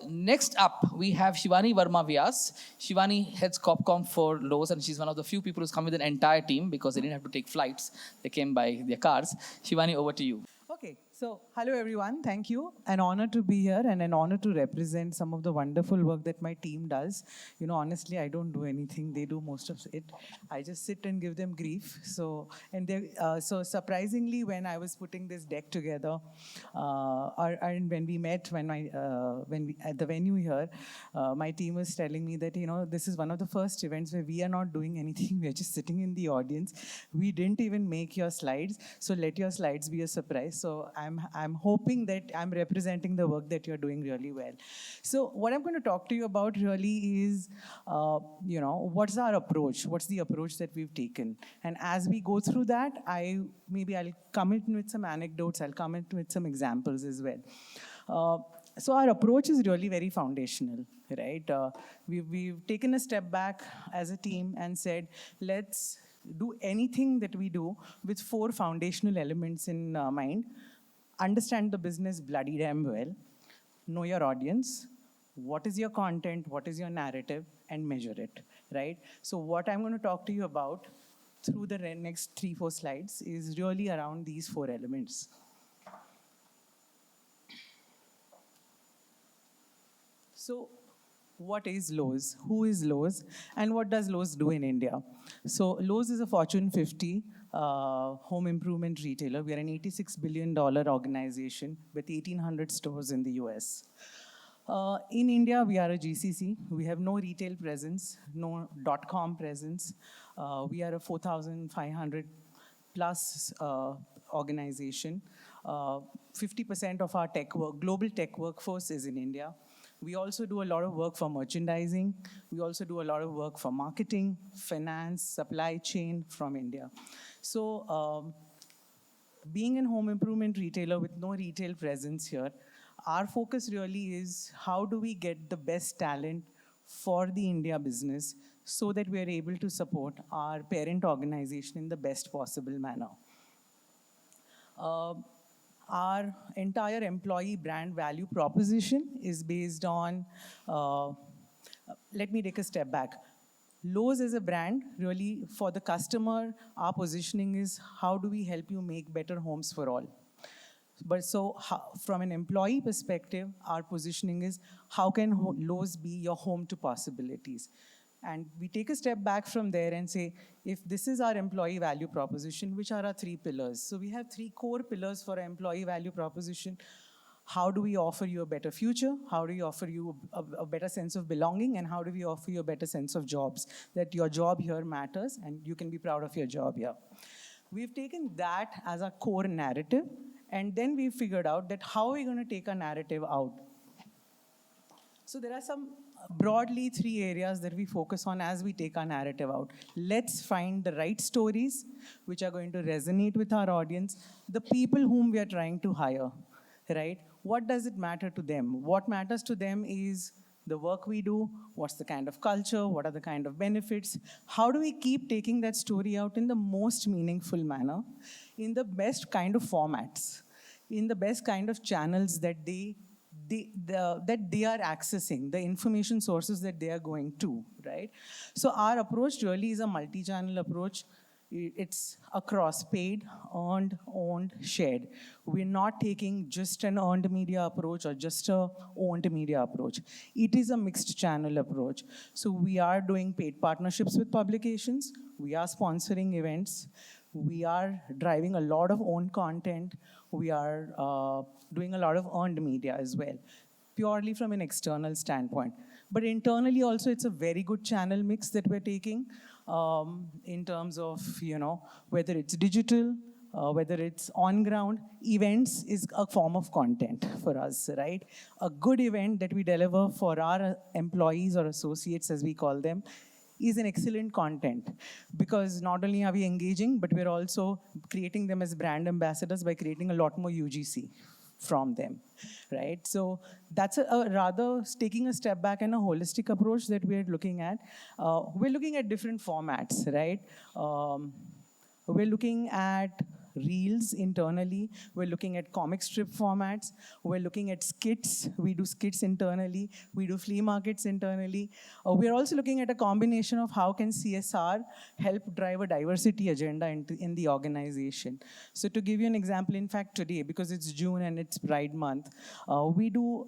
Next up, we have Shiwani Vyas. Shiwani heads Copcom for Lowe's, and she's one of the few people who's come with an entire team because they didn't have to take flights. They came by their cars. Shiwani, over to you. Okay, so hello everyone, thank you. An honor to be here and an honor to represent some of the wonderful work that my team does. You know, honestly, I don't do anything, they do most of it. I just sit and give them grief. So surprisingly, when I was putting this deck together, and when we met, when we at the venue here, my team was telling me that, you know, this is one of the first events where we are not doing anything, we are just sitting in the audience. We didn't even make your slides, so let your slides be a surprise. So I'm hoping that I'm representing the work that you're doing really well. So what I'm going to talk to you about really is, you know, what's our approach? What's the approach that we've taken? And as we go through that, I'll come in with some anecdotes, I'll come in with some examples as well. So our approach is really very foundational, right? We've taken a step back as a team and said, let's do anything that we do with 4 foundational elements in mind. Understand the business bloody damn well. Know your audience. What is your content? What is your narrative? And measure it, right? So what I'm going to talk to you about through the next 3-4 slides is really around these 4 elements. So what is Lowe's? Who is Lowe's? And what does Lowe's do in India? So Lowe's is a Fortune 50 home improvement retailer. We are an $86 billion organization with 1,800 stores in the US. In India, we are a GCC. We have no retail presence, no .com presence. We are a 4,500 plus organization. 50% of our global tech workforce is in India. We also do a lot of work for merchandising. We also do a lot of work for marketing, finance, supply chain from India. So being a home improvement retailer with no retail presence here, our focus really is how do we get the best talent for the India business so that we are able to support our parent organization in the best possible manner. Our entire employee brand value proposition is based on, let me take a step back. Lowe's is a brand, really for the customer, our positioning is how do we help you make better homes for all? But so from an employee perspective, our positioning is how can Lowe's be your home to possibilities? And we take a step back from there and say, if this is our employee value proposition, which are our 3 pillars? So we have 3 core pillars for our employee value proposition. How do we offer you a better future? How do we offer you a better sense of belonging? And how do we offer you a better sense of jobs? That your job here matters and you can be proud of your job here. We've taken that as our core narrative, and then we've figured out that how are we going to take our narrative out? So there are some broadly 3 areas that we focus on as we take our narrative out. Let's find the right stories which are going to resonate with our audience, the people whom we are trying to hire, right? What does it matter to them? What matters to them is the work we do, what's the kind of culture, what are the kind of benefits, how do we keep taking that story out in the most meaningful manner, in the best kind of formats, in the best kind of channels that they are accessing, the information sources that they are going to, right? So our approach really is a multi-channel approach. It's across paid, earned, owned, shared. We're not taking just an earned media approach or just a owned media approach. It is a mixed channel approach. So we are doing paid partnerships with publications. We are sponsoring events. We are driving a lot of owned content. We are doing a lot of earned media as well, purely from an external standpoint. But internally also, it's a very good channel mix that we're taking in terms of, you know, whether it's digital, whether it's on ground. Events is a form of content for us, right? A good event that we deliver for our employees or associates, as we call them, is an excellent content, because not only are we engaging, but we're also creating them as brand ambassadors by creating a lot more UGC from them, right? So that's a rather taking a step back and a holistic approach that we're looking at. We're looking at different formats, right? We're looking at reels internally. We're looking at comic strip formats. We're looking at skits. We do skits internally. We do flea markets internally. We're also looking at a combination of how can CSR help drive a diversity agenda in the organization. So to give you an example, in fact, today, because it's June and it's Pride Month, we do,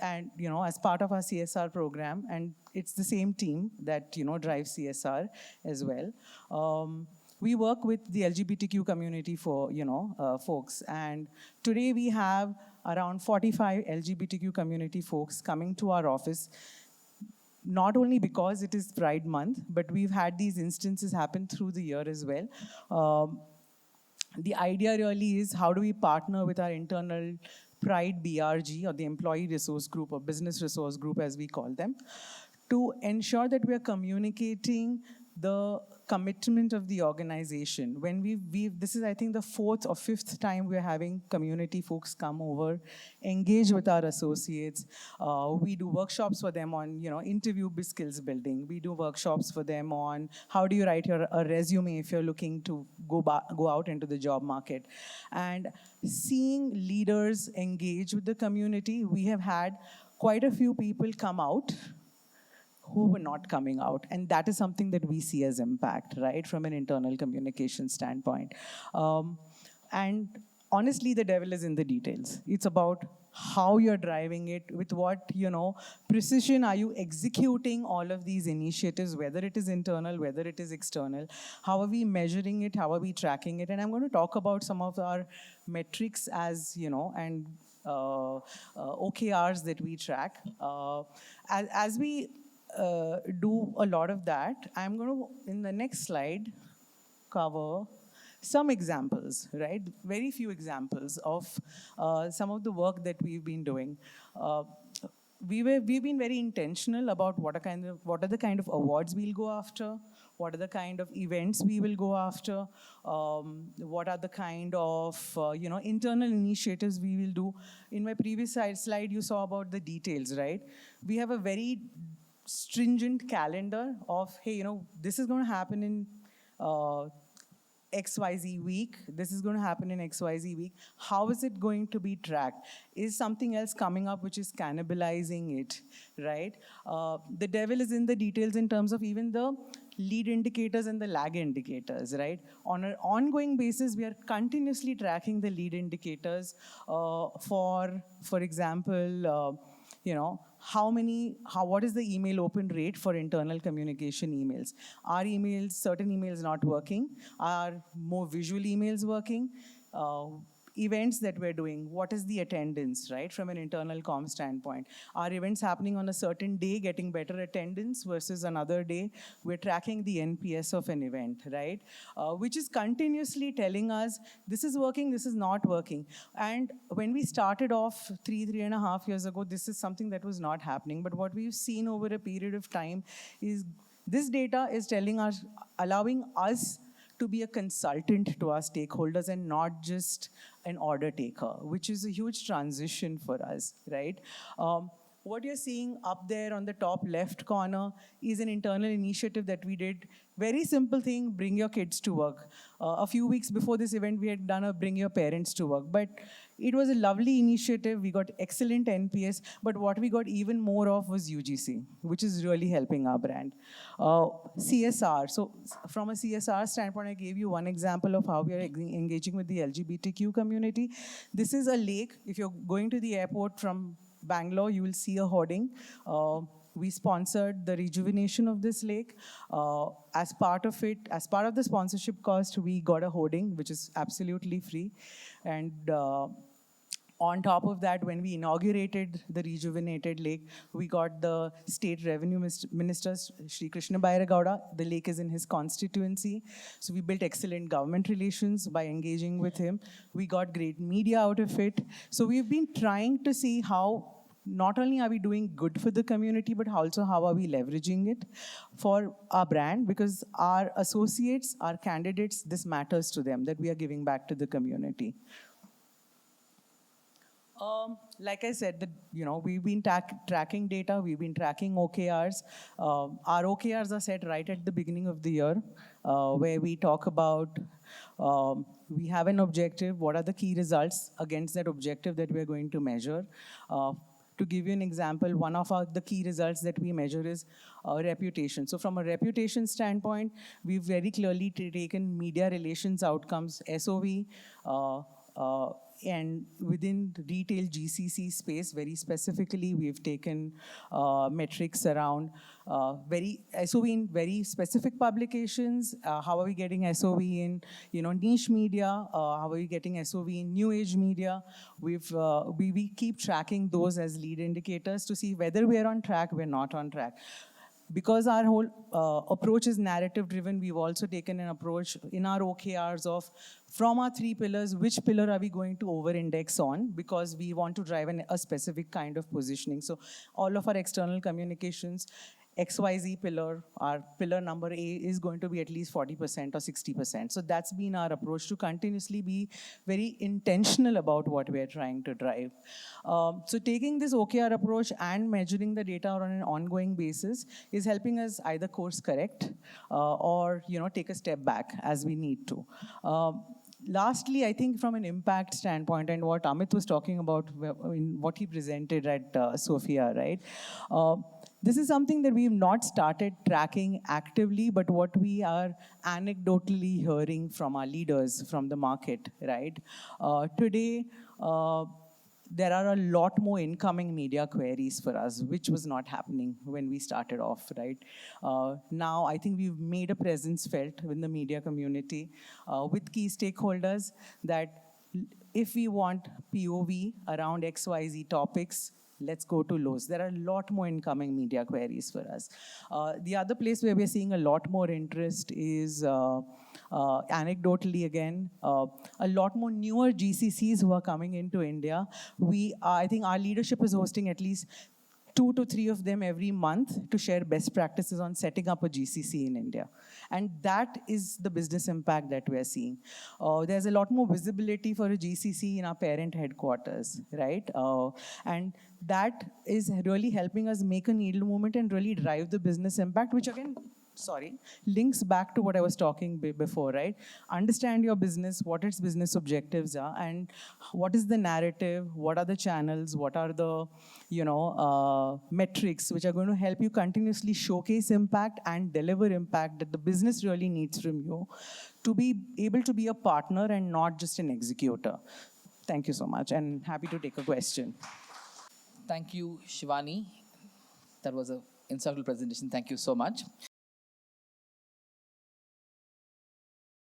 and as part of our CSR program, and it's the same team that drives CSR as well. We work with the LGBTQ community for folks, and today we have around 45 LGBTQ community folks coming to our office. Not only because it is Pride Month, but we've had these instances happen through the year as well. The idea really is, how do we partner with our internal Pride BRG, or the Employee Resource Group, or Business Resource Group as we call them, to ensure that we are communicating the commitment of the organization. When this is, I think, the 4th or 5th time we're having community folks come over, engage with our associates. We do workshops for them on, interview skills building. We do workshops for them on how do you write a resume if you're looking to go out into the job market. And seeing leaders engage with the community, we have had quite a few people come out who were not coming out. And that is something that we see as impact, right, from an internal communication standpoint. And honestly, the devil is in the details. It's about how you're driving it, with what, precision are you executing all of these initiatives, whether it is internal, whether it is external. How are we measuring it? How are we tracking it? And I'm going to talk about some of our metrics and OKRs that we track. As we do a lot of that, I'm going to, in the next slide, cover some examples, right? Very few examples of some of the work that we've been doing. We've been very intentional about what are the kind of awards we'll go after, what are the kind of events we will go after, what are the kind of internal initiatives we will do. In my previous slide, you saw about the details, right? We have a very stringent calendar of, hey, this is going to happen in XYZ week. This is going to happen in XYZ week. How is it going to be tracked? Is something else coming up which is cannibalizing it, right? The devil is in the details in terms of even the lead indicators and the lag indicators, right? On an ongoing basis, we are continuously tracking the lead indicators for example, what is the email open rate for internal communication emails? Are certain emails not working? Are more visual emails working? Events that we're doing, what is the attendance, right, from an internal comm standpoint? Are events happening on a certain day getting better attendance versus another day? We're tracking the NPS of an event, right? Which is continuously telling us, this is working, this is not working. And when we started off 3.5 years ago, this is something that was not happening. But what we've seen over a period of time is this data is allowing us to be a consultant to our stakeholders and not just an order taker, which is a huge transition for us, right? What you're seeing up there on the top left corner is an internal initiative that we did. Very simple thing, bring your kids to work. A few weeks before this event, we had done a bring your parents to work. But it was a lovely initiative. We got excellent NPS. But what we got even more of was UGC, which is really helping our brand. CSR. So from a CSR standpoint, I gave you one example of how we are engaging with the LGBTQ community. This is a lake. If you're going to the airport from Bangalore, you will see a hoarding. We sponsored the rejuvenation of this lake. As part of the sponsorship cost, we got a hoarding, which is absolutely free. And on top of that, when we inaugurated the rejuvenated lake, we got the state revenue minister, Shri Krishna Bairagowda. The lake is in his constituency. So we built excellent government relations by engaging with him. We got great media out of it. So we've been trying to see how not only are we doing good for the community, but also how are we leveraging it for our brand, because our associates, our candidates, this matters to them, that we are giving back to the community. Like I said, we've been tracking data, we've been tracking OKRs. Our OKRs are set right at the beginning of the year, where we talk about We have an objective. What are the key results against that objective that we're going to measure? To give you an example, one of the key results that we measure is reputation. So from a reputation standpoint, we've very clearly taken media relations outcomes, SOV, and within the retail GCC space, very specifically, we've taken metrics around very SOV in very specific publications. How are we getting SOV in niche media? How are we getting SOV in new age media? We keep tracking those as lead indicators to see whether we're on track, we're not on track. Because our whole approach is narrative driven, we've also taken an approach in our OKRs of from our 3 pillars, which pillar are we going to over index on, because we want to drive a specific kind of positioning. So all of our external communications, XYZ pillar, our pillar number A is going to be at least 40% or 60%. So that's been our approach, to continuously be very intentional about what we're trying to drive. So taking this OKR approach and measuring the data on an ongoing basis is helping us either course correct or take a step back as we need to. Lastly, I think from an impact standpoint, and what Amit was talking about in what he presented at Sophia, right? This is something that we've not started tracking actively, but what we are anecdotally hearing from our leaders from the market, right? Today, there are a lot more incoming media queries for us, which was not happening when we started off, right? Now, I think we've made a presence felt in the media community with key stakeholders that if we want POV around XYZ topics, let's go to Lowe's. There are a lot more incoming media queries for us. The other place where we're seeing a lot more interest is anecdotally again, a lot more newer GCCs who are coming into India. I think our leadership is hosting at least 2 to 3 of them every month to share best practices on setting up a GCC in India. And that is the business impact that we're seeing. There's a lot more visibility for a GCC in our parent headquarters, right? And that is really helping us make a needle movement and really drive the business impact, which again, links back to what I was talking before, right? Understand your business, what its business objectives are, and what is the narrative, what are the channels, what are the, metrics which are going to help you continuously showcase impact and deliver impact that the business really needs from you to be able to be a partner and not just an executor. Thank you so much, and happy to take a question. Thank you, Shiwani. That was an insightful presentation. Thank you so much.